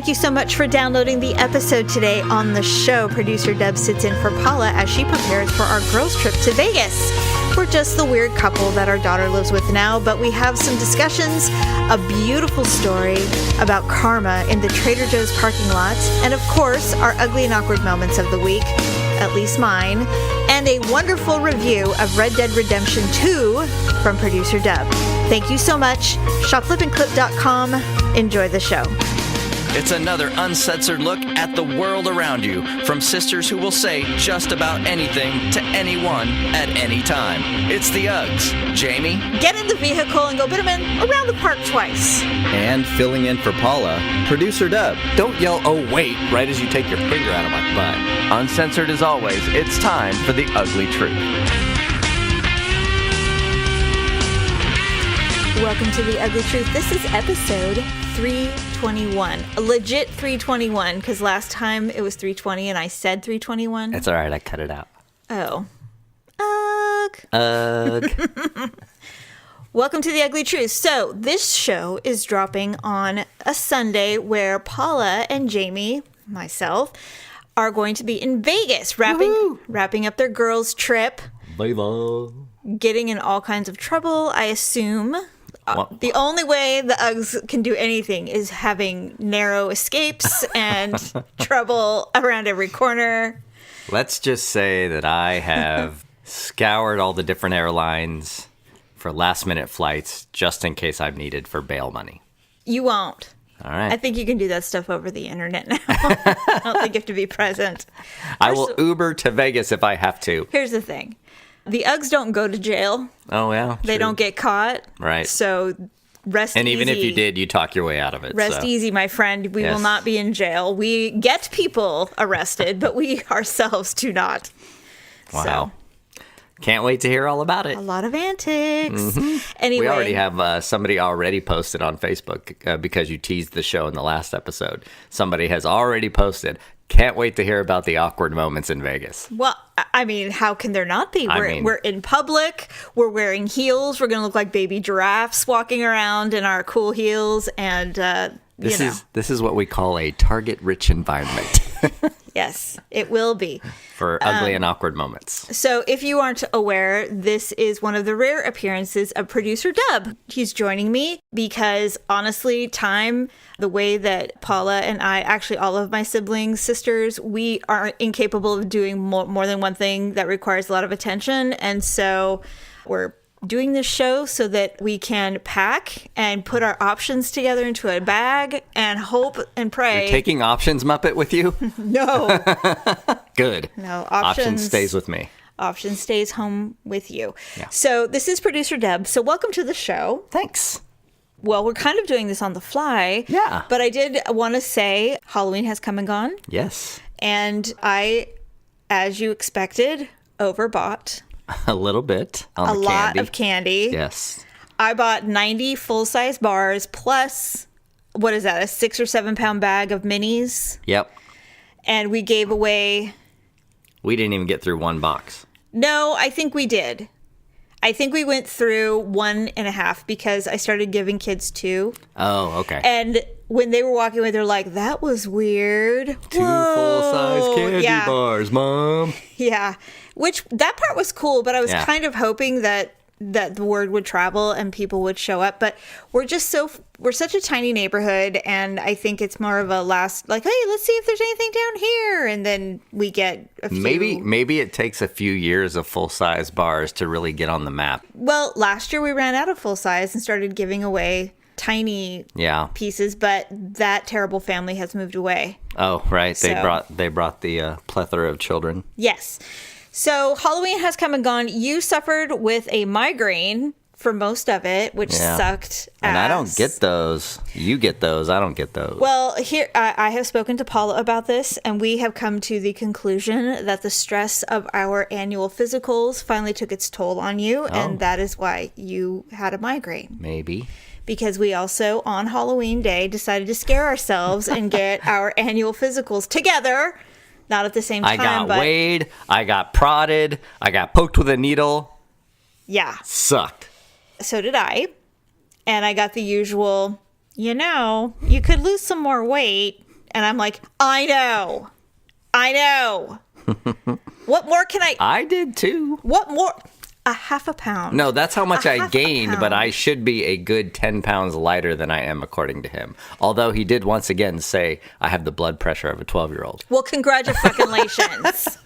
Thank you so much for downloading the episode today on the show. Producer Deb sits in for Paula as she prepares for our girls' trip to Vegas. We're just the weird couple that our daughter lives with now, but we have some discussions, a beautiful story about karma in the Trader Joe's parking lot, and of course, our ugly and awkward moments of the week, at least mine, and a wonderful review of Red Dead Redemption 2 from producer Deb. Thank you so much. Shopflipandclip.com. Enjoy the show. It's another uncensored look at the world around you, from sisters who will say just about anything to anyone at any time. It's the Uggs. Jamie. Get in the vehicle and go Bitterman around the park twice. And filling in for Paula, producer Deb. Don't yell, "Oh wait," right as you take your finger out of my butt. Uncensored as always, it's time for the Ugly Truth. Welcome to the Ugly Truth. This is episode 321. A legit 321, because last time it was 320 and I said 321. It's all right. I cut it out. Oh. Ugh. Welcome to the Ugly Truth. So this show is dropping on a Sunday where Paula and Jamie, myself, are going to be in Vegas wrapping up their girls' trip. Bye-bye. Getting in all kinds of trouble, I assume. The only way the Uggs can do anything is having narrow escapes and trouble around every corner. Let's just say that I have scoured all the different airlines for last-minute flights just in case I'm needed for bail money. You won't. All right. I think you can do that stuff over the internet now. I don't think you have to be present. I will Uber to Vegas if I have to. Here's the thing. The Uggs don't go to jail. Oh, yeah. They don't get caught. Right. So rest easy. And even if you did, you talk your way out of it. Rest easy, my friend. We will not be in jail. We get people arrested, but we ourselves do not. Wow. So, can't wait to hear all about it. A lot of antics. Mm-hmm. Anyway. We already have somebody already posted on Facebook because you teased the show in the last episode. Somebody has already posted. Can't wait to hear about the awkward moments in Vegas. Well, I mean, how can there not be? We're in public. We're wearing heels. We're going to look like baby giraffes walking around in our cool heels. And, This is what we call a target-rich environment. Yes, it will be. For ugly and awkward moments. So if you aren't aware, this is one of the rare appearances of producer Deb. He's joining me because, honestly, the way that Paula and I, actually all of my siblings, sisters, we are incapable of doing more than one thing that requires a lot of attention. And so we're doing this show so that we can pack and put our options together into a bag and hope and pray. You're taking options Muppet with you? No. Good. No, options stays with me. Option stays home with you. Yeah. So this is producer Deb. So welcome to the show. Thanks. Well, we're kind of doing this on the fly. Yeah. But I did want to say Halloween has come and gone. Yes. And I, as you expected, overbought. A little bit on the candy. A lot of candy. Yes. I bought 90 full-size bars plus, what is that, a 6 or 7 pound bag of minis? Yep. And we gave away... We didn't even get through one box. No, I think we did. I think we went through 1.5 because I started giving kids 2. Oh, okay. And when they were walking away, they're like, that was weird. 2 full-size candy bars, Mom. Yeah. Which, that part was cool, but I was kind of hoping that the word would travel and people would show up. But we're such a tiny neighborhood, and I think it's more of a last, like, hey, let's see if there's anything down here. And then we get a few. Maybe it takes a few years of full-size bars to really get on the map. Well, last year we ran out of full-size and started giving away tiny pieces, but that terrible family has moved away. Oh, right. They brought the plethora of children. Yes. So Halloween has come and gone. You suffered with a migraine for most of it, which sucked. And I don't get those. You get those. I don't get those. Well, here I have spoken to Paula about this, and we have come to the conclusion that the stress of our annual physicals finally took its toll on you, and that is why you had a migraine. Maybe. Because we also, on Halloween Day, decided to scare ourselves and get our annual physicals together. Not at the same time, I got weighed, I got prodded, I got poked with a needle. Yeah. Sucked. So did I. And I got the usual, you could lose some more weight. And I'm like, I know. What more can I did too. What more? A half a pound. No, that's how much I gained, but pound. I should be a good 10 pounds lighter than I am, according to him. Although he did once again say I have the blood pressure of a 12-year-old. Well, congratulations.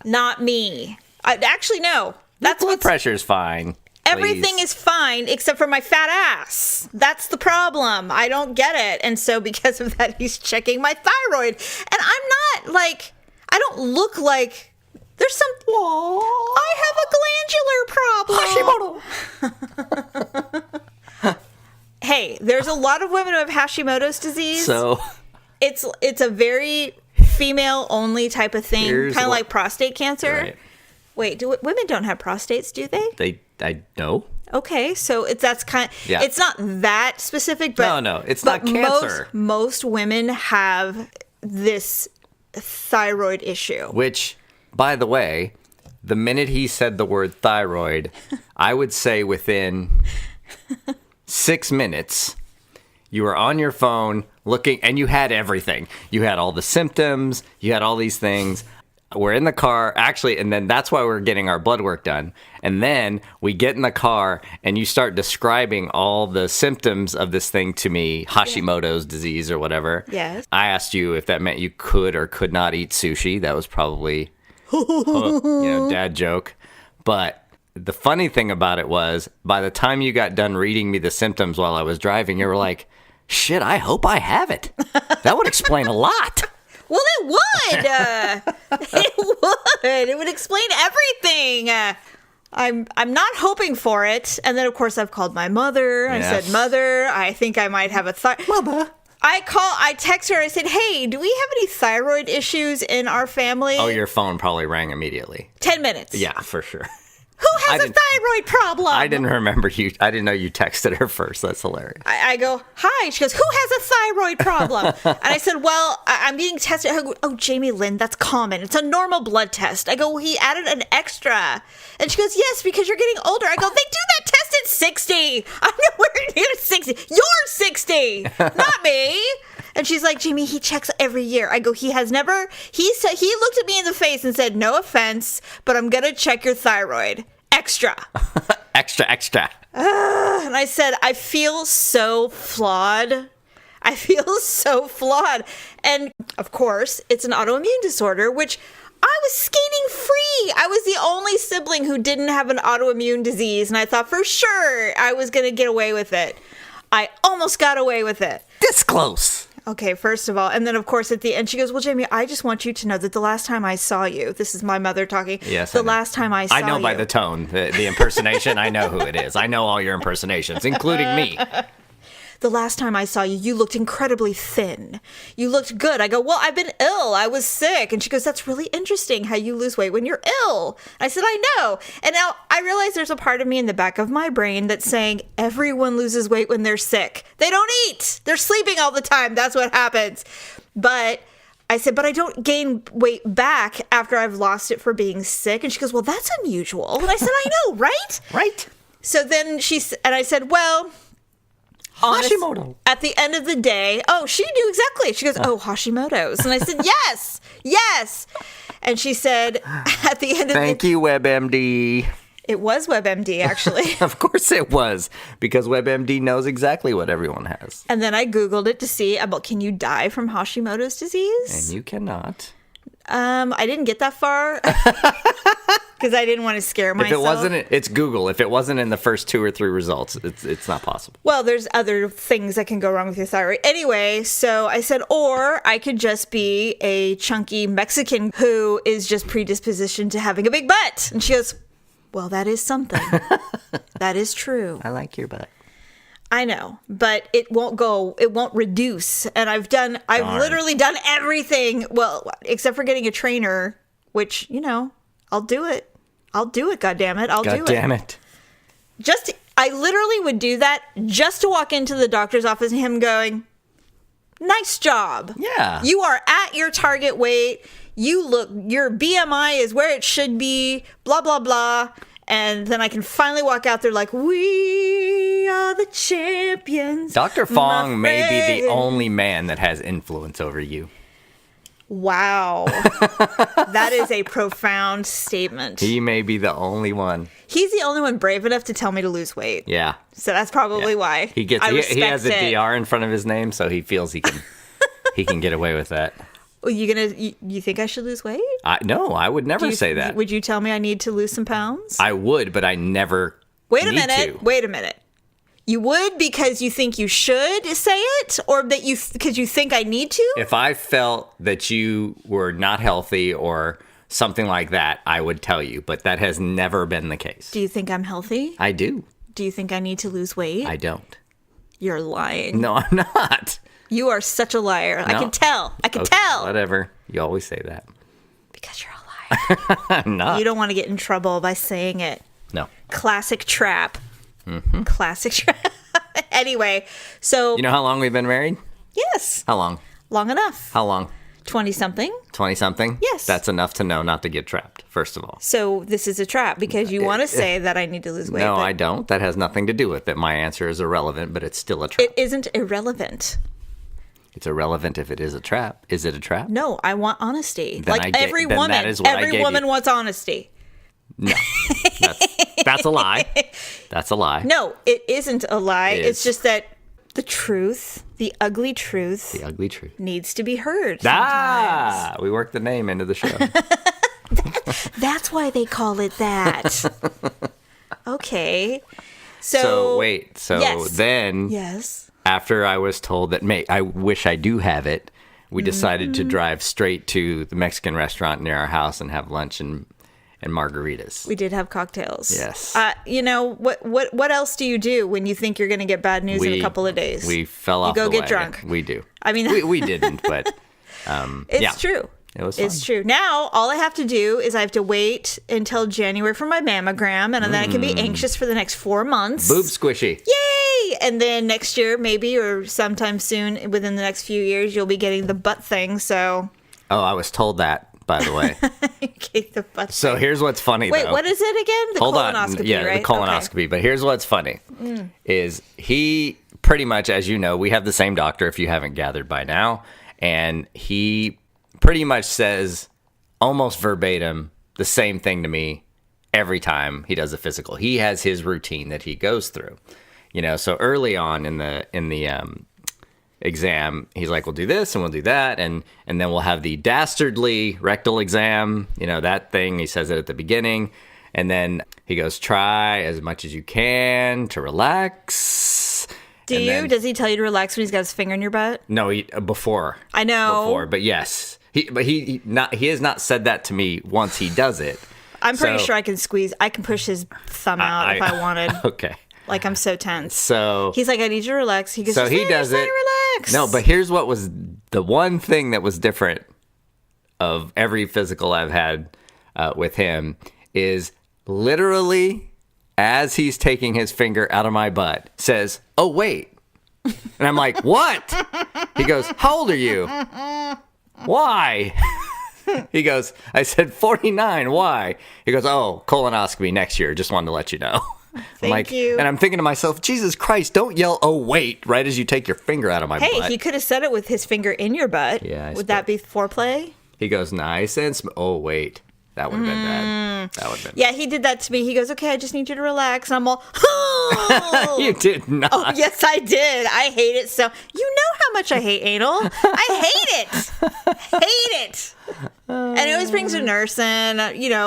Not me. Actually, no. That's blood pressure's fine. Everything is fine except for my fat ass. That's the problem. I don't get it. And so because of that, he's checking my thyroid. And I'm not like, I don't look like, there's some, I have a glandular problem. Hey, there's a lot of women who have Hashimoto's disease. So it's a very female only type of thing, kind of like prostate cancer. Right. Wait, women don't have prostates, do they? I know. Okay, so it's not that specific, but no, it's not cancer. Most women have this thyroid issue. Which, by the way, the minute he said the word thyroid, I would say within 6 minutes, you were on your phone looking, and you had everything. You had all the symptoms. You had all these things. We're in the car, actually, and then that's why we're getting our blood work done. And then we get in the car, and you start describing all the symptoms of this thing to me, Hashimoto's disease or whatever. Yes. I asked you if that meant you could or could not eat sushi. That was probably, dad joke. But the funny thing about it was, by the time you got done reading me the symptoms while I was driving, you were like, shit, I hope I have it. That would explain a lot. Well, it would. It would explain everything. I'm not hoping for it. And then, of course, I've called my mother. I said, Mother, I think I might have a Mother. I text her. I said, hey, do we have any thyroid issues in our family? Oh, your phone probably rang immediately. 10 minutes. Yeah, for sure. Who has a thyroid problem? I didn't remember you. I didn't know you texted her first. That's hilarious. I go, hi. She goes, who has a thyroid problem? And I said, well, I'm being tested. I go, oh, Jamie Lynn, that's common. It's a normal blood test. I go, well, he added an extra. And she goes, yes, because you're getting older. I go, they do that test at 60. I'm nowhere near 60. You're 60, not me. And she's like, Jamie, he checks every year. I go, he has never, he looked at me in the face and said, no offense, but I'm going to check your thyroid. Extra. Extra. And I said, I feel so flawed. And of course, it's an autoimmune disorder, which I was skating free. I was the only sibling who didn't have an autoimmune disease. And I thought for sure I was going to get away with it. I almost got away with it. This close. Okay, first of all. And then, of course, at the end, she goes, well, Jamie, I just want you to know that the last time I saw you, this is my mother talking. Yes. The last time I saw you. I know by the tone, the impersonation. I know who it is. I know all your impersonations, including me. The last time I saw you, you looked incredibly thin. You looked good. I go, well, I've been ill. I was sick. And she goes, that's really interesting how you lose weight when you're ill. I said, I know. And now I realize there's a part of me in the back of my brain that's saying everyone loses weight when they're sick. They don't eat. They're sleeping all the time. That's what happens. But I said, but I don't gain weight back after I've lost it for being sick. And she goes, well, that's unusual. And I said, I know, right? Right. So then I said, well, Hashimoto. At the end of the day, she knew exactly. She goes, Hashimoto's. And I said, yes. And she said, at the end of Thank you, WebMD. It was WebMD, actually. Of course it was, because WebMD knows exactly what everyone has. And then I Googled it to see about, can you die from Hashimoto's disease? And you cannot. I didn't get that far because I didn't want to scare myself. If it wasn't, it's Google. If it wasn't in the first 2 or 3 results, it's not possible. Well, there's other things that can go wrong with your thyroid. Anyway, so I said, or I could just be a chunky Mexican who is just predispositioned to having a big butt. And she goes, well, that is something. That is true. I like your butt. I know, but it won't reduce. And I've literally done everything. Well, except for getting a trainer, which, I'll do it. Goddammit. I'll do it. Goddammit. I literally would do that just to walk into the doctor's office and him going, nice job. Yeah. You are at your target weight. Your BMI is where it should be, blah, blah, blah. And then I can finally walk out there like, we are the champions. Dr. Fong may be the only man that has influence over you. Wow. That is a profound statement. He may be the only one. He's the only one brave enough to tell me to lose weight. Yeah. So that's probably why. He has a DR in front of his name, so he feels he can get away with that. You think I should lose weight? No, I would never say that. Would you tell me I need to lose some pounds? I would, but I never Wait a minute. You would because you think you should say it, or that because you think I need to? If I felt that you were not healthy or something like that, I would tell you, but that has never been the case. Do you think I'm healthy? I do. Do you think I need to lose weight? I don't. You're lying. No, I'm not. You are such a liar. No. I can tell. Whatever. You always say that. Because you're a liar. I'm not. You don't want to get in trouble by saying it. No. Classic trap. Mm-hmm. Classic trap. Anyway, so... You know how long we've been married? Yes. How long? Long enough. How long? 20-something. 20-something? Yes. That's enough to know not to get trapped, first of all. So this is a trap because you want to say that I need to lose weight. No, I don't. That has nothing to do with it. My answer is irrelevant, but it's still a trap. It isn't irrelevant. It's irrelevant if it is a trap. Is it a trap? No, I want honesty. Then every woman wants honesty. No, that's a lie. That's a lie. No, it isn't a lie. It's just that the truth, the ugly truth, needs to be heard sometimes. We worked the name into the show. That's why they call it that. Okay. Yes. After I was told that, I wish I do have it, we decided to drive straight to the Mexican restaurant near our house and have lunch and margaritas. We did have cocktails. Yes. What else do you do when you think you're going to get bad news in a couple of days? We fell off the wagon. You go get drunk. We do. I mean, we didn't, but it's true. It was fun. It's true. Now, all I have to do is I have to wait until January for my mammogram, and then I can be anxious for the next 4 months. Boob squishy. Yay! And then next year, maybe, or sometime soon, within the next few years, you'll be getting the butt thing, so... Oh, I was told that, by the way. The butt so thing. Here's what's funny, Wait, what is it again? The colonoscopy, Yeah, right? the colonoscopy. Okay. But here's what's funny, is he pretty much, as you know, we have the same doctor, if you haven't gathered by now, and he pretty much says almost verbatim the same thing to me every time he does a physical. He has his routine that he goes through. So early on in the exam, he's like, we'll do this and we'll do that, and then we'll have the dastardly rectal exam, that thing. He says it at the beginning, and then he goes, try as much as you can to relax. Does he tell you to relax when he's got his finger in your butt? No, before. I know. Before, but yes. He has not said that to me once he does it. I'm pretty sure I can push his thumb out if I wanted. Okay. Like, I'm so tense. So he's like, I need you to relax. He goes, so he does it. Relax. No, but here's what was the one thing that was different of every physical I've had with him is literally as he's taking his finger out of my butt says, oh, wait. And I'm like, what? He goes, how old are you? Why? He goes, I said 49. Why? He goes, oh, colonoscopy next year. Just wanted to let you know. Thank you. And I'm thinking to myself, Jesus Christ, don't yell, oh, wait, right as you take your finger out of my butt. Hey, he could have said it with his finger in your butt. Yeah. Would that be foreplay? He goes, nice and oh, wait. That would have been bad. That would have been Yeah, he did that to me. He goes, okay, I just need you to relax. And I'm all, oh. You did not. Oh, yes, I did. I hate it so. You know how much I hate anal. I hate it. Hate it. And it always brings a nurse in,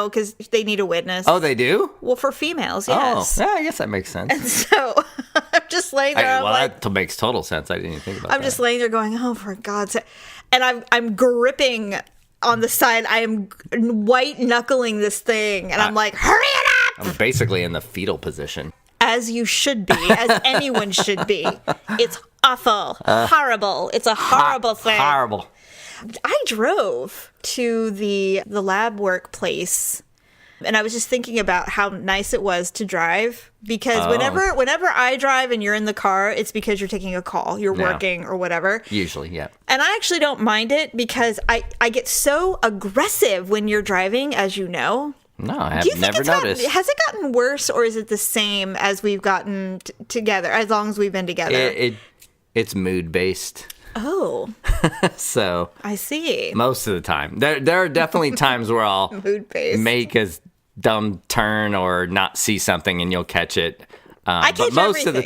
because they need a witness. Oh, they do? Well, for females, yes. Oh, yeah, I guess that makes sense. And so I'm just laying there. That makes total sense. I didn't even think about that. I'm just laying there going, oh, for God's sake. And I'm gripping on the side. I am white knuckling this thing. And I'm like, hurry it up. I'm basically in the fetal position. As you should be, as anyone should be. It's awful. Horrible. It's a horrible thing. Horrible. I drove to the lab workplace, and I was just thinking about how nice it was to drive, because whenever I drive and you're in the car, it's because you're taking a call, you're working or whatever. Usually, yeah. And I actually don't mind it because I get so aggressive when you're driving, as you know. No, I have never noticed. Has it gotten worse, or is it the same as we've gotten together, as long as we've been together? It's mood-based. Oh. So. I see. Most of the time. There are definitely times where I'll make a dumb turn or not see something and you'll catch it. But most of the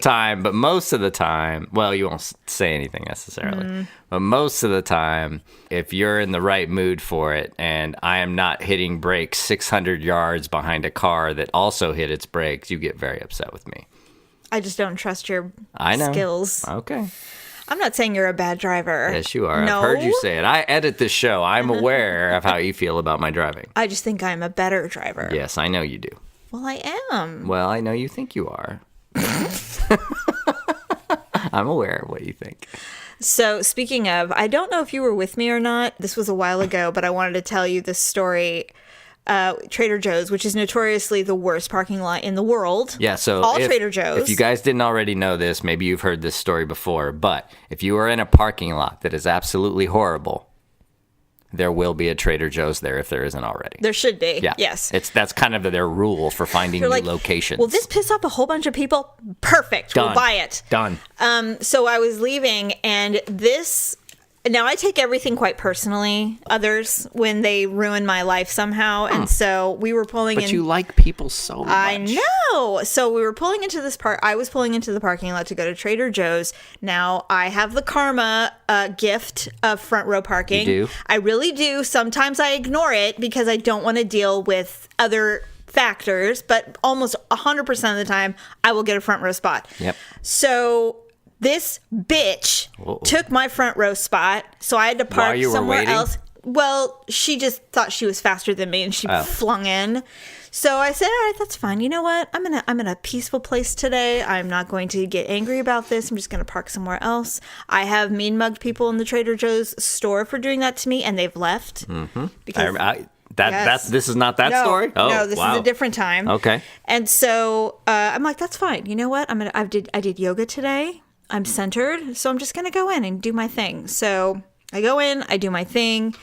time, well, you won't say anything necessarily. But most of the time, if you're in the right mood for it and I am not hitting brakes 600 yards behind a car that also hit its brakes, you get very upset with me. I just don't trust your skills. Okay. I'm not saying you're a bad driver. Yes, you are. No. I've heard you say it. I edit this show. I'm aware of how you feel about my driving. I just think I'm a better driver. Yes, I know you do. Well, I am. Well, I know you think you are. I'm aware of what you think. So, speaking of, I don't know if you were with me or not. This was a while ago, but I wanted to tell you this story. Trader Joe's, which is notoriously the worst parking lot in the world. Yeah, so Trader Joe's. If you guys didn't already know this, maybe you've heard this story before, but if you are in a parking lot that is absolutely horrible, there will be a Trader Joe's there if there isn't already. There should be. Yeah. Yes. That's kind of their rule for finding new locations. Will this piss off a whole bunch of people? Perfect. Done. We'll buy it. Done. So I was leaving, and now I take everything quite personally, others, when they ruin my life somehow. And so we were pulling in. But you like people so much. I know. So we were pulling into this I was pulling into the parking lot to go to Trader Joe's. Now I have the karma gift of front row parking. You do? I really do. Sometimes I ignore it because I don't want to deal with other factors, but almost 100% of the time I will get a front row spot. Yep. So this bitch took my front row spot, so I had to park somewhere else. Well, she just thought she was faster than me, and she flung in. So I said, all right, that's fine. You know what? I'm in a peaceful place today. I'm not going to get angry about this. I'm just going to park somewhere else. I have mean mugged people in the Trader Joe's store for doing that to me, and they've left. Mm-hmm. Because this is not that story? Oh, no, this is a different time. Okay. And so I'm like, that's fine. You know what? I did yoga today. I'm centered, so I'm just going to go in and do my thing. So I go in, I do my thing,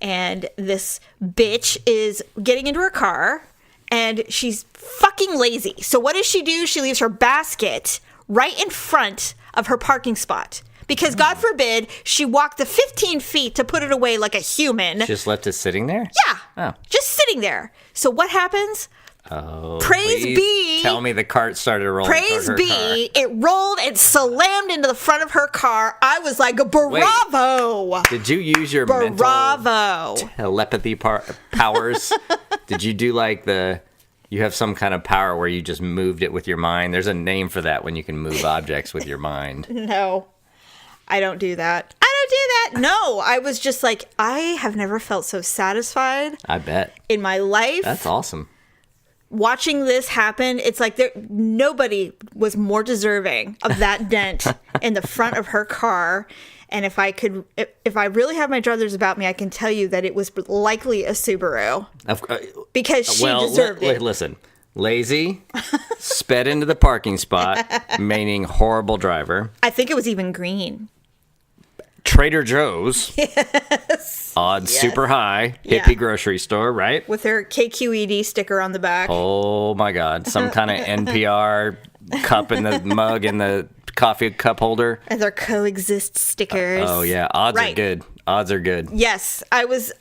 and this bitch is getting into her car, and she's fucking lazy. So what does she do? She leaves her basket right in front of her parking spot. Because God forbid she walked the 15 feet to put it away like a human. Just left it sitting there? Yeah. Oh. Just sitting there. So what happens? Oh, praise be. Tell me the cart started rolling. Praise be. It rolled and slammed into the front of her car. I was like, bravo. Wait, did you use your mental telepathy powers? Did you do you have some kind of power where you just moved it with your mind? There's a name for that when you can move objects with your mind. No, I don't do that. No, I was just like, I have never felt so satisfied. I bet. In my life. That's awesome. Watching this happen, it's like nobody was more deserving of that dent in the front of her car. And if I really have my druthers about me, I can tell you that it was likely a Subaru. Because she deserved it. Listen, lazy, sped into the parking spot, meaning horrible driver. I think it was even green. Trader Joe's. Yes. Odds super high. Hippie grocery store, right? With her KQED sticker on the back. Oh my God. Some kind of NPR cup in the mug in the coffee cup holder. And their coexist stickers. Oh yeah. Odds are good. Odds are good. Yes. It's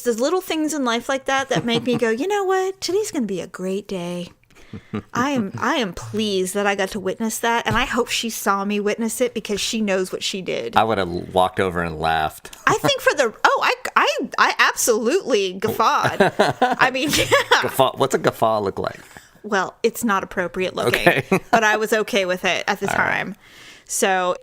those little things in life like that make me go, you know what? Today's going to be a great day. I am pleased that I got to witness that, and I hope she saw me witness it because she knows what she did. I would have walked over and laughed. I think I absolutely guffawed. I mean, yeah. Guffaw. What's a guffaw look like? Well, it's not appropriate looking, but I was okay with it at the time. Right. So,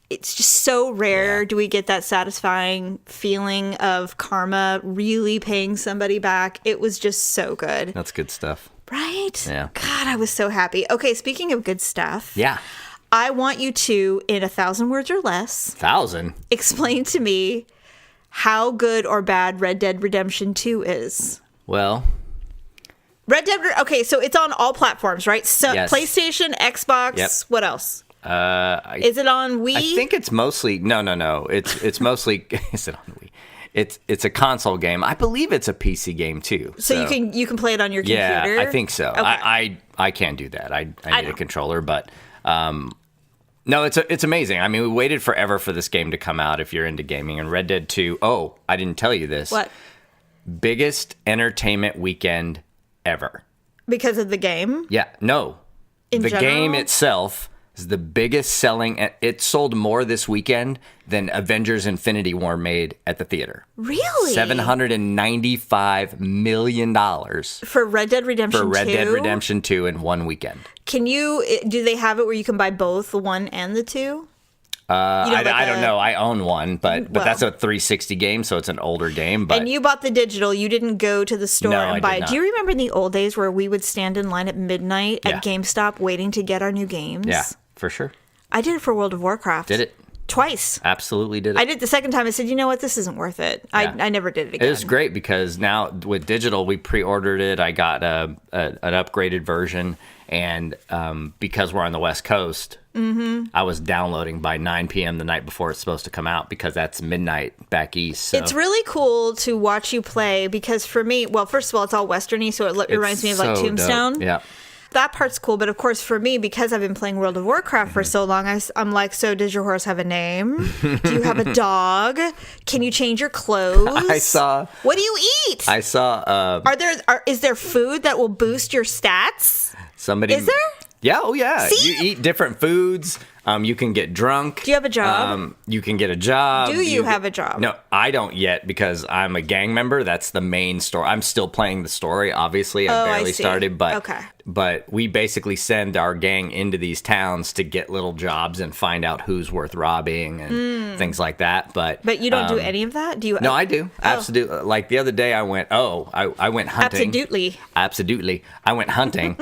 it's just so rare do we get that satisfying feeling of karma really paying somebody back. It was just so good. That's good stuff. Right? Yeah. God, I was so happy. Okay, speaking of good stuff. Yeah. I want you to, in 1,000 words or less. 1,000? Explain to me how good or bad Red Dead Redemption 2 is. Well. Okay, so it's on all platforms, right? So yes. PlayStation, Xbox, yep. What else? Is it on Wii? I think it's mostly... No. It's mostly... Is it on Wii? it's a console game. I believe it's a PC game too. So you can play it on your computer? Yeah, I think so. Okay. I can't do that. I need a controller, but no, it's amazing. I mean, we waited forever for this game to come out if you're into gaming. And Red Dead 2, I didn't tell you this. What? Biggest entertainment weekend ever. Because of the game? Yeah, no. In the general? game itself is the biggest selling. It sold more this weekend than Avengers Infinity War made at the theater. Really? $795 million. For Red Dead Redemption 2? For Red Dead Redemption 2 in one weekend. Do they have it where you can buy both the 1 and the 2? I don't know. I own one, but that's a 360 game, so it's an older game. But and you bought the digital. You didn't go to the store and buy it. not. Do you remember in the old days where we would stand in line at midnight at GameStop waiting to get our new games? Yeah, for sure. I did it for World of Warcraft. Did it? Twice. Absolutely did it. I did the second time. I said, you know what? This isn't worth it. Yeah. I never did it again. It was great because now with digital, we pre-ordered it. I got an upgraded version. And because we're on the West Coast, I was downloading by 9 p.m. the night before it's supposed to come out because that's midnight back east. So. It's really cool to watch you play because for me, well, first of all, it's all Westerny, so it reminds me of like Tombstone. Dope. Yeah. That part's cool, but of course for me, because I've been playing World of Warcraft for so long, I'm like, so does your horse have a name? Do you have a dog? Can you change your clothes? What do you eat? I saw... Is there food that will boost your stats? Is there? Yeah, oh yeah. See? You eat different foods. You can get drunk. Do you have a job? You can get a job. Do you have a job? No, I don't yet because I'm a gang member. That's the main story. I'm still playing the story, obviously. I barely started, but we basically send our gang into these towns to get little jobs and find out who's worth robbing and things like that. But you don't do any of that? Do you? No, I do. Absolutely. Like the other day I went hunting. Absolutely. I went hunting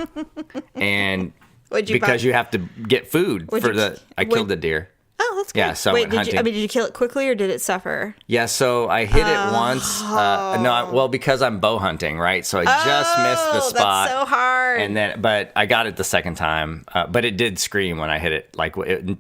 and because you have to get food I killed the deer. Oh, that's good. Yeah, so I went hunting. Did you kill it quickly or did it suffer? Yeah, so I hit it once. Because I'm bow hunting, right? So I just missed the spot. That's so hard. But I got it the second time. But it did scream when I hit it,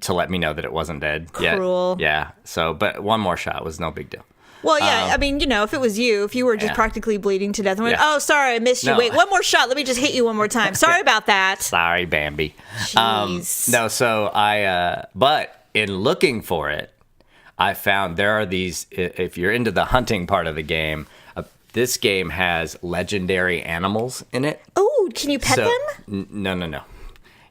to let me know that it wasn't dead. Cruel. Yeah. So, but one more shot was no big deal. Well, yeah, I mean, if it was you, if you were just practically bleeding to death and went, oh, sorry, I missed you. No. Wait, one more shot. Let me just hit you one more time. Sorry about that. Sorry, Bambi. Jeez. So but in looking for it, I found there are these, if you're into the hunting part of the game, this game has legendary animals in it. Oh, can you pet them? No.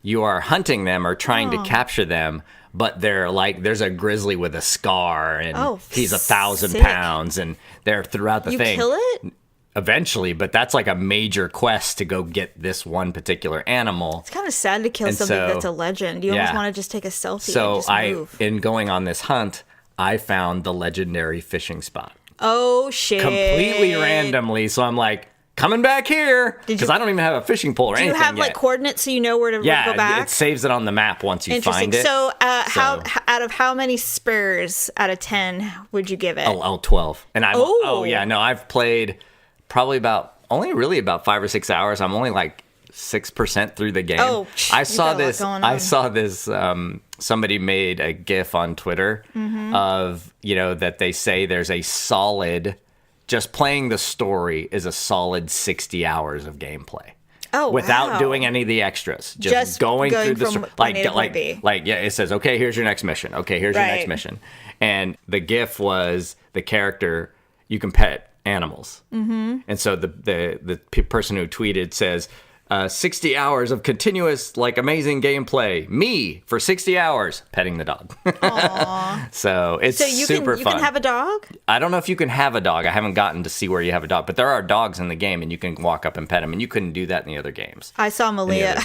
You are hunting them or trying to capture them. But they're like, there's a grizzly with a scar, and he's 1,000 pounds, and they're throughout the thing. You kill it? Eventually, but that's like a major quest to go get this one particular animal. It's kind of sad to kill something that's a legend. You almost want to just take a selfie and just move. In going on this hunt, I found the legendary fishing spot. Oh, shit. Completely randomly, so I'm like... coming back here because I don't even have a fishing pole or anything. Do you have like coordinates so you know where to go back? Yeah, it saves it on the map once you find it. So, how out of how many spurs out of 10 would you give it? 12. And I've played probably only really about 5 or 6 hours. I'm only like 6% through the game. Oh, I saw this. Somebody made a GIF on Twitter of that they say there's a solid. Just playing the story is a solid 60 hours of gameplay. Oh, without doing any of the extras. Just going through the story. It says, okay, here's your next mission. Okay, here's your next mission. And the GIF was the character, you can pet animals. Mm-hmm. And so the person who tweeted says, 60 hours of continuous, amazing gameplay. Me for 60 hours petting the dog. So it's super fun. You can have a dog? I don't know if you can have a dog. I haven't gotten to see where you have a dog, but there are dogs in the game, and you can walk up and pet them, and you couldn't do that in the other games. I saw Malia.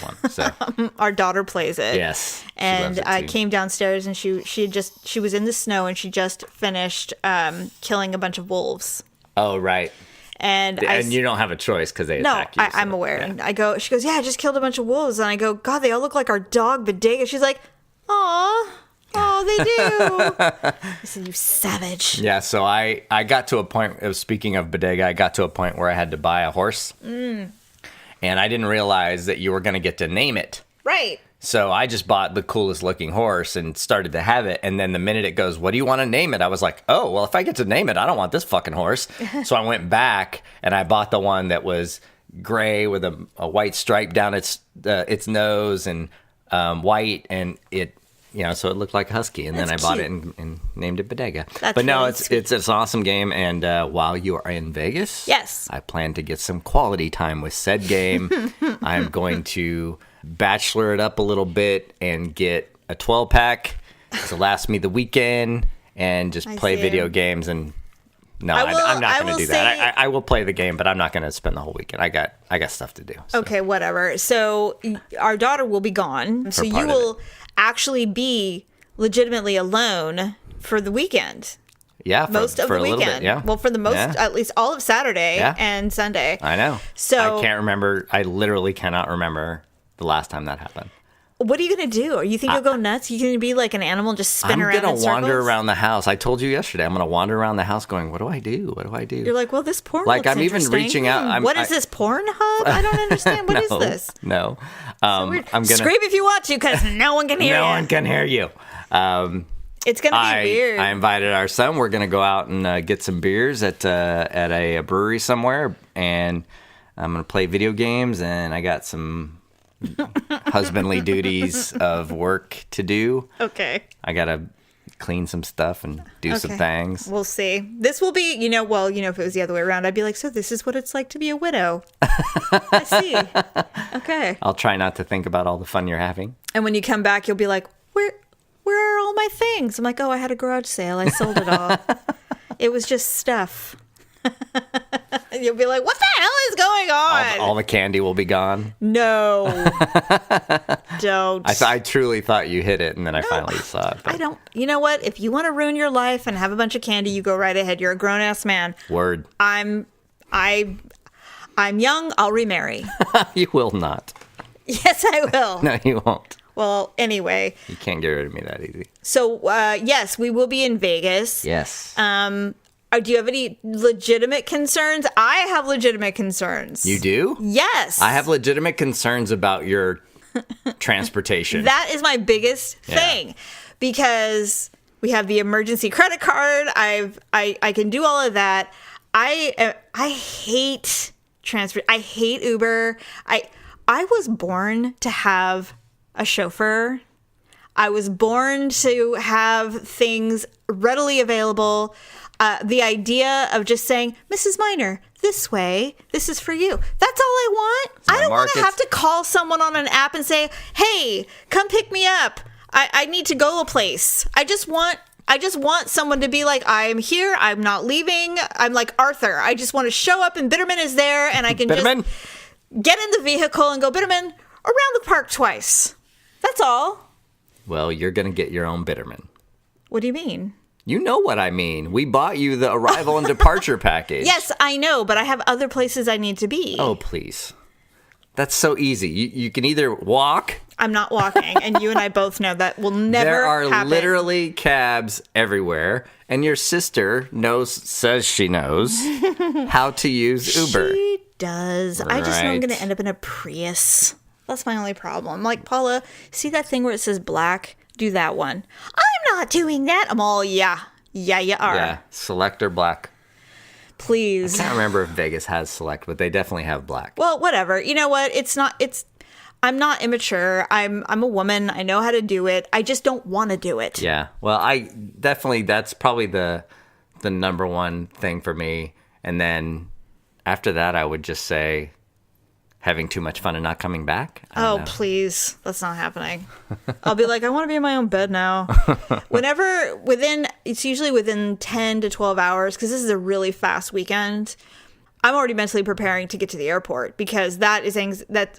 Our daughter plays it. Yes, and I came downstairs, and she was in the snow, and she just finished killing a bunch of wolves. Oh, right. And you don't have a choice because they attack you. I'm aware. Yeah. And she goes, yeah, I just killed a bunch of wolves. And I go, God, they all look like our dog, Bodega. She's like, aw, they do. I said, you savage. Yeah, so I got to a point, speaking of Bodega, I got to a point where I had to buy a horse. And I didn't realize that you were going to get to name it. Right. So I just bought the coolest looking horse and started to have it. And then the minute it goes, what do you want to name it? I was like, oh, well, if I get to name it, I don't want this fucking horse. So I went back and I bought the one that was gray with a white stripe down its nose and white. And it, so it looked like a husky. And then I bought it and named it Bodega. But no, really it's an awesome game. And while you are in Vegas, yes, I plan to get some quality time with said game. I'm going to bachelor it up a little bit and get a 12-pack to last me the weekend and just play video games. And no, I'm not going to do that. I will play the game, but I'm not going to spend the whole weekend. I got stuff to do. So. Okay, whatever. So our daughter will be gone. So you will actually be legitimately alone for the weekend. Yeah, most of the weekend. Yeah. Well, for the most, at least all of Saturday and Sunday. I know. So I can't remember. I literally cannot remember the last time that happened. What are you going to do? You think you'll go nuts? You going to be like an animal and just spin around in circles? I'm going to wander around the house. I told you yesterday, I'm going to wander around the house going, what do I do? What do I do? You're like, well, this porn like looks I'm even reaching out. What is this, Pornhub? I don't understand. What is this? No. I'm going to scream if you want to because no one can hear you. No one can hear you. It's going to be weird. I invited our son. We're going to go out and get some beers at a brewery somewhere. And I'm going to play video games. And I got some husbandly duties of work to do. Okay. I got to clean some stuff and do some things. We'll see. This will be, if it was the other way around, I'd be like, so this is what it's like to be a widow. I see. Okay. I'll try not to think about all the fun you're having. And when you come back, you'll be like, where are all my things? I'm like, oh, I had a garage sale. I sold it all. It was just stuff. And you'll be like, what the hell is going on? All the candy will be gone. No. Don't. I truly thought you hit it, and then I finally saw it. But. I don't. You know what? If you want to ruin your life and have a bunch of candy, you go right ahead. You're a grown-ass man. Word. I'm young. I'll remarry. You will not. Yes, I will. No, you won't. Well, anyway. You can't get rid of me that easy. So, yes, we will be in Vegas. Yes. Do you have any legitimate concerns? I have legitimate concerns. You do? Yes. I have legitimate concerns about your transportation. That is my biggest thing because we have the emergency credit card. I can do all of that. I hate transport. I hate Uber. I was born to have a chauffeur. I was born to have things readily available. The idea of just saying, Mrs. Minor, this way, this is for you. That's all I want. I don't want to have to call someone on an app and say, hey, come pick me up. I need to go a place. I just want someone to be like, I'm here. I'm not leaving. I'm like Arthur. I just want to show up and Bitterman is there and I can just get in the vehicle and go Bitterman around the park twice. That's all. Well, you're going to get your own Bitterman. What do you mean? You know what I mean. We bought you the arrival and departure package. Yes, I know, but I have other places I need to be. Oh, please. That's so easy. You can either walk. I'm not walking, and you and I both know that will never happen. There are literally cabs everywhere, and your sister says she knows how to use Uber. She does. Right. I just know I'm going to end up in a Prius. That's my only problem. Like, Paula, see that thing where it says black? Do that one. I'm not doing that. I'm all, yeah, you are. Yeah, select or black. Please. I can't remember if Vegas has select, but they definitely have black. Well, whatever. You know what? I'm not immature. I'm a woman. I know how to do it. I just don't want to do it. Yeah. Well, that's probably the number one thing for me. And then after that, I would just say having too much fun and not coming back. Oh, please. That's not happening. I'll be like, I want to be in my own bed now. It's usually within 10 to 12 hours, because this is a really fast weekend. I'm already mentally preparing to get to the airport, because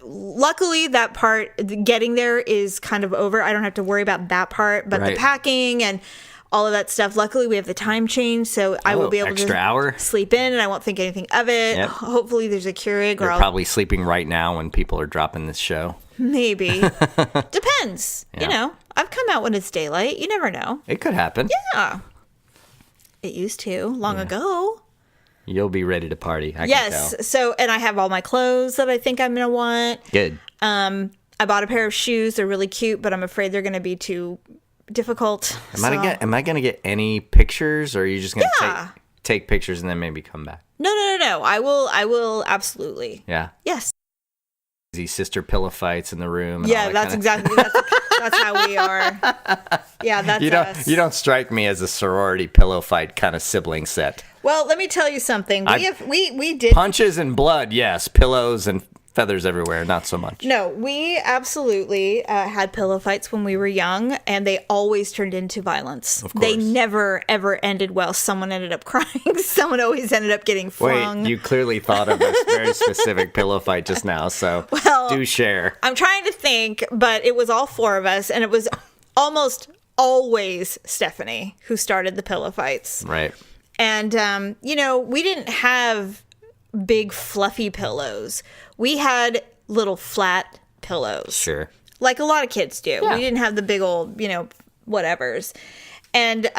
luckily that part, getting there is kind of over. I don't have to worry about that part, but the packing and all of that stuff. Luckily, we have the time change, so I will be able to sleep in, and I won't think anything of it. Yep. Hopefully, there's a Keurig. You're probably sleeping right now when people are dropping this show. Maybe. Depends. Yeah. You know, I've come out when it's daylight. You never know. It could happen. Yeah. It used to long ago. You'll be ready to party. I can tell. So, and I have all my clothes that I think I'm going to want. Good. I bought a pair of shoes. They're really cute, but I'm afraid they're going to be too difficult. Am I gonna get any pictures, or are you just gonna take pictures and then maybe come back? No. I will absolutely. Yeah. Yes. These sister pillow fights in the room. And that's exactly that's how we are. Yeah, that's us. You don't strike me as a sorority pillow fight kind of sibling set. Well, let me tell you something. We did punches and blood, yes. Pillows and feathers everywhere, not so much. No, we absolutely had pillow fights when we were young, and they always turned into violence. Of course. They never, ever ended well. Someone ended up crying. Someone always ended up getting flung. Wait, you clearly thought of a very specific pillow fight just now, so do share. I'm trying to think, but it was all four of us, and it was almost always Stephanie who started the pillow fights. Right. And, we didn't have big fluffy pillows. We had little flat pillows. Sure. Like a lot of kids do. Yeah. We didn't have the big old, whatevers. And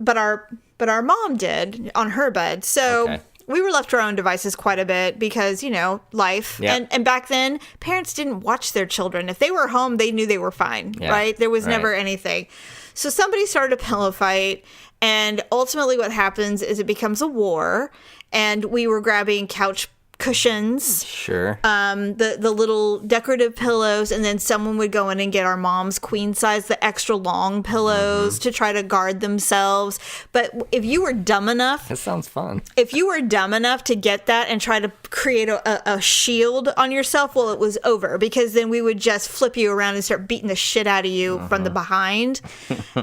but our mom did on her bed. So we were left to our own devices quite a bit because, life. Yeah. And back then, parents didn't watch their children. If they were home, they knew they were fine, right? There was never anything. So somebody started a pillow fight, and ultimately what happens is it becomes a war, and we were grabbing couch cushions, sure, the little decorative pillows, and then someone would go in and get our mom's queen size, the extra long pillows to try to guard themselves. But if you were dumb enough, that sounds fun. If you were dumb enough to get that and try to create a shield on yourself, well, it was over, because then we would just flip you around and start beating the shit out of you from the behind.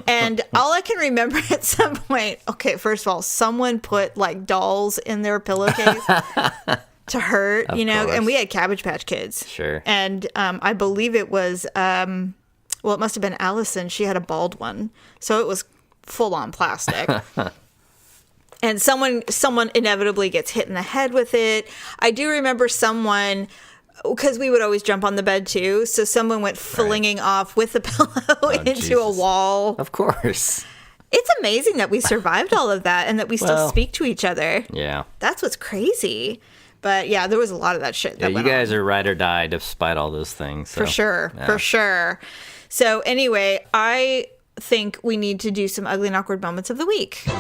And all I can remember at some point, okay, first of all, someone put like dolls in their pillowcase to hurt, Of course. course. And we had Cabbage Patch Kids. Sure. And I believe it was, it must have been Allison. She had a bald one. So it was full on plastic. And someone inevitably gets hit in the head with it. I do remember someone, because we would always jump on the bed too. So someone went flinging off with the pillow into Jesus. a wall. Of course. It's amazing that we survived all of that and that we still speak to each other. Yeah. That's what's crazy. But yeah, there was a lot of that shit. You guys are ride or die despite all those things. So, for sure. So anyway, I think we need to do some ugly and awkward moments of the week. Do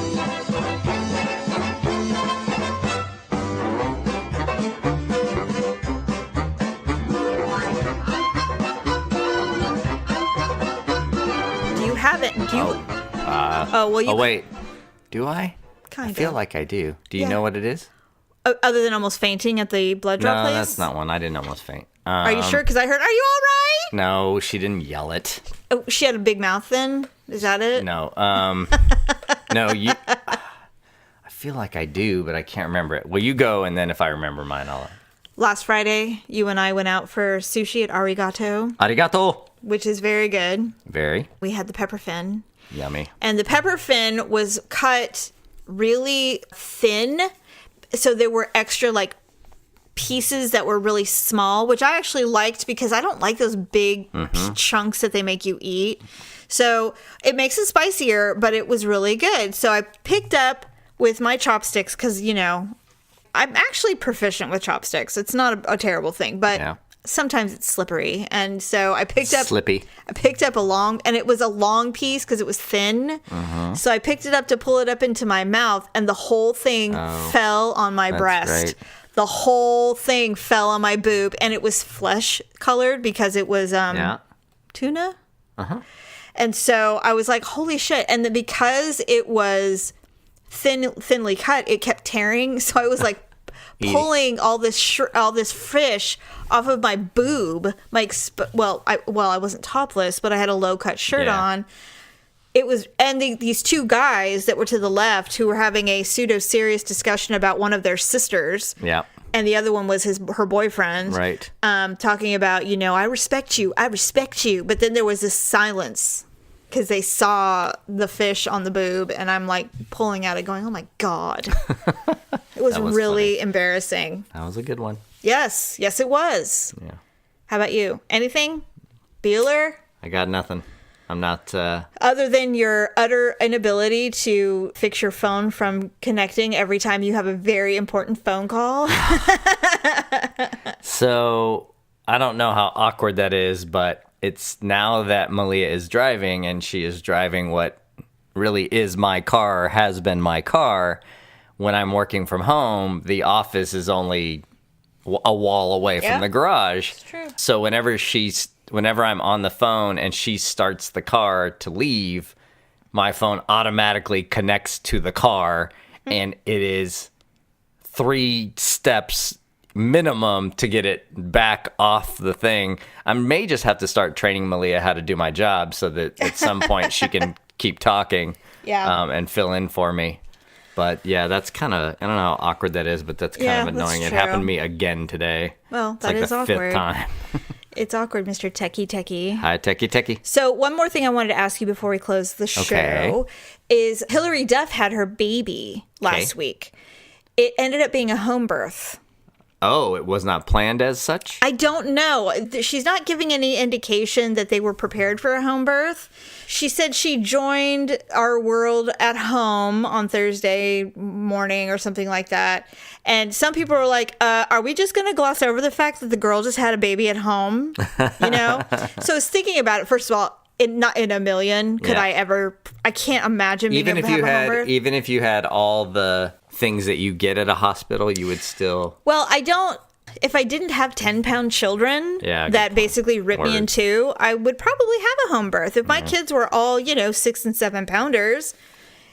you have it? Do you? Oh wait, do I? Kind I feel like I do. Do you Yeah. know what it is? Other than almost fainting at the blood draw No, place? that's not one. I didn't almost faint. Are you sure? Because I heard, are you all right? No, she didn't yell it. Oh, she had a big mouth then? Is that it? No. No, you. I feel like I do, but I can't remember it. Well, you go, and then if I remember mine, I'll. Last Friday, you and I went out for sushi at Arigato, Arigato. which is very good. Very We had the pepper fin. yummy. And the pepper fin was cut really thin. So there were extra like pieces that were really small, which I actually liked because I don't like those big chunks that they make you eat. So it makes it spicier, but it was really good. So I picked up with my chopsticks because, I'm actually proficient with chopsticks. It's not a terrible thing, but sometimes it's slippery. And so I picked up a long, and it was a long piece because it was thin. So I picked it up to pull it up into my mouth, and the whole thing fell on my breast. Right. The whole thing fell on my boob, and it was flesh colored because it was tuna. And so I was like, holy shit. And then because it was thinly cut, it kept tearing. So I was like pulling all this fish off of my boob. I wasn't topless, but I had a low cut shirt on. It was, and these two guys that were to the left who were having a pseudo serious discussion about one of their sisters. Yeah. And the other one was her boyfriend. Right. Talking about, I respect you. But then there was this silence because they saw the fish on the boob, and I'm like pulling at it going, oh my God. It was really embarrassing. That was a good one. Yes, it was. Yeah. How about you? Anything? Bueller? I got nothing. I'm not. Other than your utter inability to fix your phone from connecting every time you have a very important phone call. So I don't know how awkward that is, but it's now that Malia is driving and she is driving what really is my car, or has been my car. When I'm working from home, the office is only a wall away from the garage. It's true. So whenever I'm on the phone and she starts the car to leave, my phone automatically connects to the car, and it is 3 steps minimum to get it back off the thing. I may just have to start training Malia how to do my job so that at some point she can keep talking and fill in for me. But yeah, that's kind of, I don't know how awkward that is, but that's kind of annoying. It happened to me again today. Well, that is awkward. It's like the 5th time. It's awkward, Mr. Techie. Hi, Techie. So one more thing I wanted to ask you before we close the show is Hillary Duff had her baby last week. It ended up being a home birth. Oh, it was not planned as such? I don't know. She's not giving any indication that they were prepared for a home birth. She said she joined our world at home on Thursday morning or something like that. And some people were like, are we just going to gloss over the fact that the girl just had a baby at home? You know? So I was thinking about it. First of all, not in a million could I ever. I can't imagine being able to have a home birth. Even if you had all the things that you get at a hospital, you would still. Well, I don't. If I didn't have 10-pound children that basically ripped me in two, I would probably have a home birth. If my kids were all 6 and 7 pounders,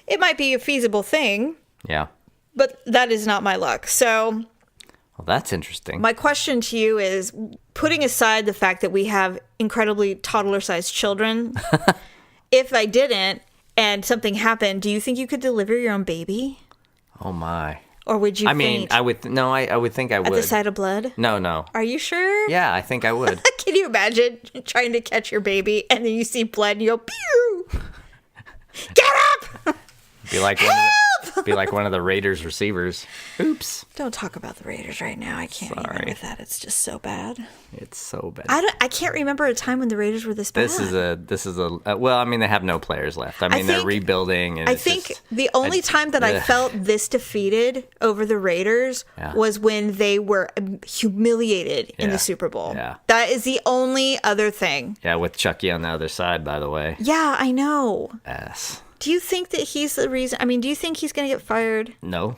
it might be a feasible thing. Yeah. But that is not my luck. So. Well, that's interesting. My question to you is, putting aside the fact that we have incredibly toddler-sized children, if I didn't and something happened, do you think you could deliver your own baby? Oh, my. Or would you faint? I would. No, I would think I would. At the sight of blood? No. Are you sure? Yeah, I think I would. Can you imagine trying to catch your baby and then you see blood and you go, pew! Get up! Be like one of the Raiders receivers. Oops. Don't talk about the Raiders right now. I can't even with that. It's just so bad. It's so bad. I can't remember a time when the Raiders were this bad. This is a well, I mean, they have no players left. I mean, they're rebuilding. And I think the only time that I felt this defeated over the Raiders was when they were humiliated in the Super Bowl. Yeah. That is the only other thing. Yeah, with Chucky on the other side, by the way. Yeah, I know. Yes. Do you think that he's the reason? I mean, do you think he's going to get fired? No.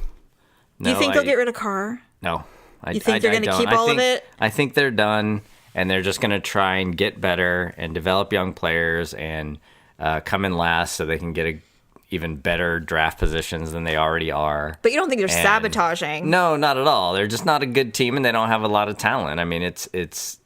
Do you think they'll get rid of Carr? No. You think they're going to keep all of it? I think they're done, and they're just going to try and get better and develop young players and come in last so they can get even better draft positions than they already are. But you don't think they're sabotaging? No, not at all. They're just not a good team, and they don't have a lot of talent. I mean,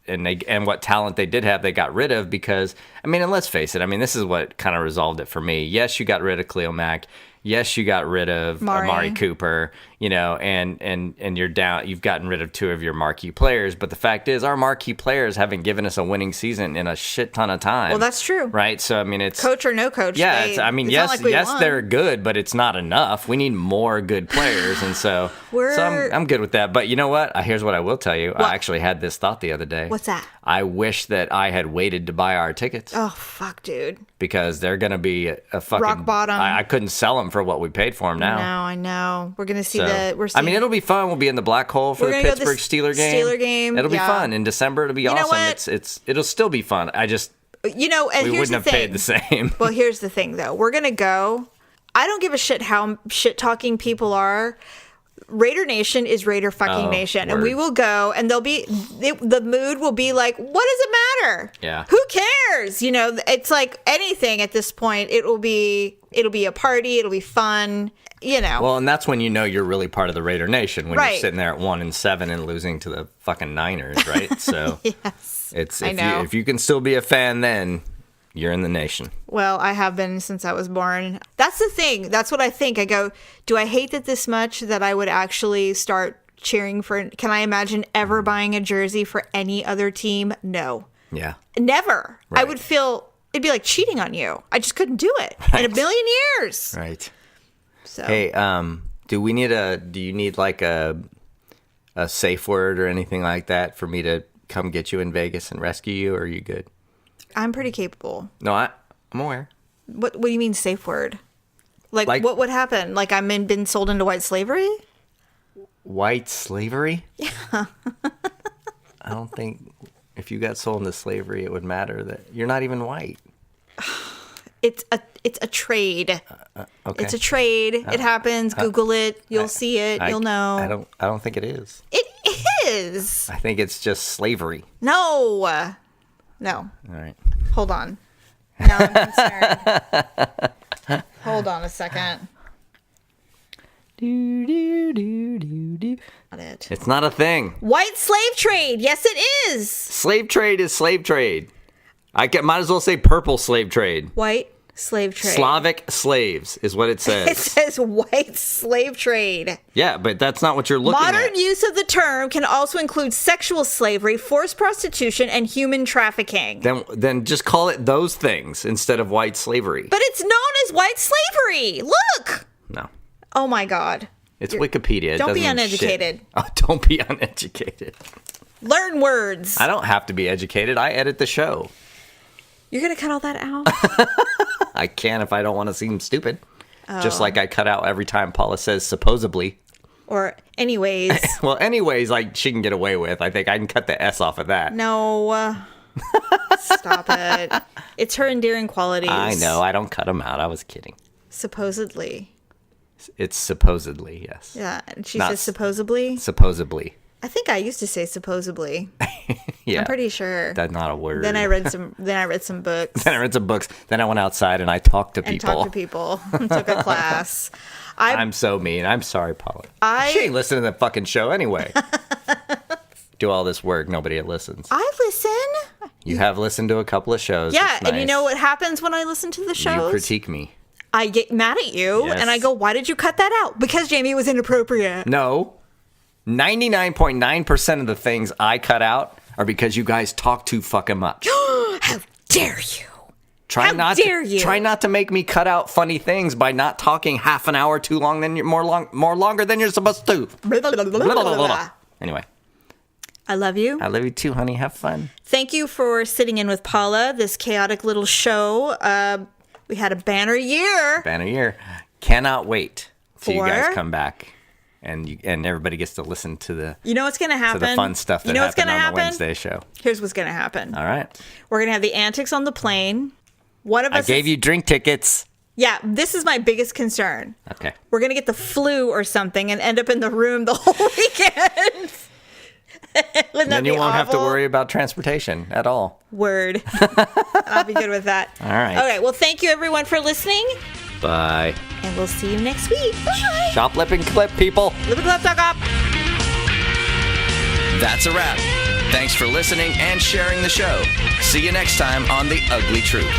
and what talent they did have, they got rid of because, I mean, and let's face it, I mean, this is what kind of resolved it for me. Yes, you got rid of Khalil Mack. Yes, you got rid of Amari Cooper, and you're down. You've gotten rid of 2 of your marquee players. But the fact is, our marquee players haven't given us a winning season in a shit ton of time. Well, that's true. Right? So, I mean, it's... Coach or no coach. Yeah, yes, they're good, but it's not enough. We need more good players. And so, I'm good with that. But you know what? Here's what I will tell you. What? I actually had this thought the other day. What's that? I wish that I had waited to buy our tickets. Oh, fuck, dude. Because they're going to be a fucking... rock bottom. I couldn't sell them for what we paid for them now. No, I know. We're going to see I mean, it'll be fun. We'll be in the black hole for the Pittsburgh Steeler game. It'll be fun. In December, it'll be awesome. It'll still be fun. I just... and we wouldn't have paid the same. Well, here's the thing, though. We're going to go. I don't give a shit how shit-talking people are. Raider Nation is Raider fucking Nation. Word. And we will go, and the mood will be like, what does it matter? Yeah. Who cares? It's like anything at this point. It'll be a party. It'll be fun. Well, and that's when you're really part of the Raider Nation, when you're sitting there at 1-7 and losing to the fucking Niners, right? So yes, if you can still be a fan, then you're in the nation. Well, I have been since I was born. That's the thing. That's what I think. I go, do I hate it this much that I would actually start cheering for? Can I imagine ever buying a jersey for any other team? No. Yeah. Never. Right. I would feel it'd be like cheating on you. I just couldn't do it in a million years. Right. So. Hey, do you need like a safe word or anything like that for me to come get you in Vegas and rescue you, or are you good? I'm pretty capable. No, I'm aware. What do you mean safe word? Like what would happen? Like been sold into white slavery? White slavery? Yeah. I don't think if you got sold into slavery, it would matter that you're not even white. It's a trade. Okay. It's a trade. It happens. Google it. You'll see it. You'll know. I don't think it is. It is. I think it's just slavery. No. All right. Hold on. Now I'm concerned. Hold on a second. Not it. It's not a thing. White slave trade. Yes, it is. Slave trade is slave trade. Might as well say purple slave trade. White slave trade. Slavic slaves is what it says. It says white slave trade. Yeah, but that's not what you're looking at. Modern use of the term can also include sexual slavery, forced prostitution, and human trafficking. Then just call it those things instead of white slavery. But it's known as white slavery. Look. No. Oh my God. It's Wikipedia. Don't It be doesn't mean uneducated. shit. Oh, don't be uneducated. Learn words. I don't have to be educated. I edit the show. You're going to cut all that out? I can if I don't want to seem stupid. Just like I cut out every time Paula says supposedly. Or anyways. Well, anyways, like she can get away with. I think I can cut the S off of that. No. Stop it. It's her endearing qualities. I know. I don't cut them out. I was kidding. Supposedly. It's supposedly, yes. Yeah. And she Not says supposedly? Supposedly. I think I used to say supposedly. Yeah. I'm pretty sure. That's not a word. Then I read some books. Then I read some books. Then I went outside and I talked to people. And talked to people. And took a class. I'm so mean. I'm sorry, Paula. She ain't listening to the fucking show anyway. Do all this work, nobody listens. I listen. You have listened to a couple of shows. Yeah, That's nice. and you know what happens when I listen to the shows? You critique me. I get mad at you, Yes. and I go, why did you cut that out? Because, Jamie, it was inappropriate. No. 99.9% of the things I cut out are because you guys talk too fucking much. How dare you? Try you? not to make me cut out funny things by not talking half an hour too long than more longer than you're supposed to. Blah, blah, blah, blah, blah, blah. Anyway. I love you. I love you too, honey. Have fun. Thank you for sitting in with Paula, this chaotic little show. We had a banner year. Banner year. Cannot wait till you For? guys come back. And everybody gets to listen to the You know what's going to happen? to the fun stuff that happened on the Wednesday show. Here's what's going to happen. All right. We're going to have the antics on the plane. One of us I gave you drink tickets. Yeah, this is my biggest concern. Okay. We're going to get the flu or something and end up in the room the whole weekend. Then you won't have to worry about transportation at all. Word. I'll be good with that. All right. Okay, well, thank you everyone for listening. Bye. And we'll see you next week. Bye. Shop, lip, and clip, people. Lip and clip, talk up. That's a wrap. Thanks for listening and sharing the show. See you next time on The Ugly Truth.